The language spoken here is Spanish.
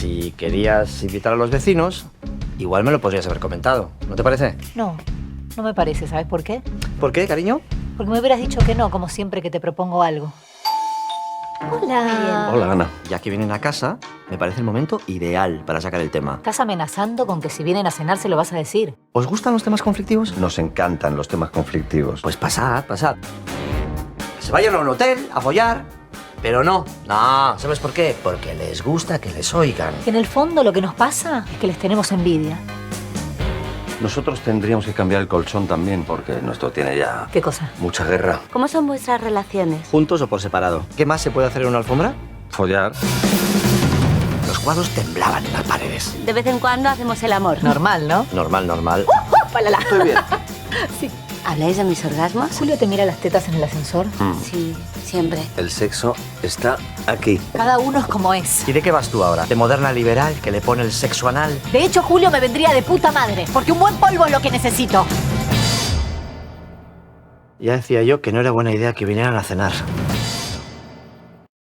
si querías invitar a los vecinos, igual me lo podrías haber comentado. ¿No te parece? No, no me parece. ¿Sabes por qué? ¿Por qué, cariño? Porque me hubieras dicho que no, como siempre que te propongo algo. Hola. Hola, Ana. Ya que vienen a casa, me parece el momento ideal para sacar el tema. Estás amenazando con que si vienen a cenar se lo vas a decir. ¿Os gustan los temas conflictivos? Nos encantan los temas conflictivos. Pues pasad. Que se vayan a un hotel a follar. Pero no, ¿sabes por qué? Porque les gusta que les oigan. Que en el fondo lo que nos pasa es que les tenemos envidia. Nosotros tendríamos que cambiar el colchón también, porque nuestro tiene ya ¿Qué cosa? mucha guerra. ¿Cómo son vuestras relaciones? ¿Juntos o por separado? ¿Qué más se puede hacer en una alfombra? Follar. Los cuadros temblaban en las paredes. De vez en cuando hacemos el amor. Normal, ¿no? Normal. ¡Palala! Estoy bien. Sí. ¿Habláis de mis orgasmos? ¿Julio te mira las tetas en el ascensor? Sí, siempre. El sexo está aquí. Cada uno es como es. ¿Y de qué vas tú ahora? ¿De moderna liberal que le pone el sexo anal? De hecho, Julio me vendría de puta madre, porque un buen polvo es lo que necesito. Ya decía yo que no era buena idea que vinieran a cenar.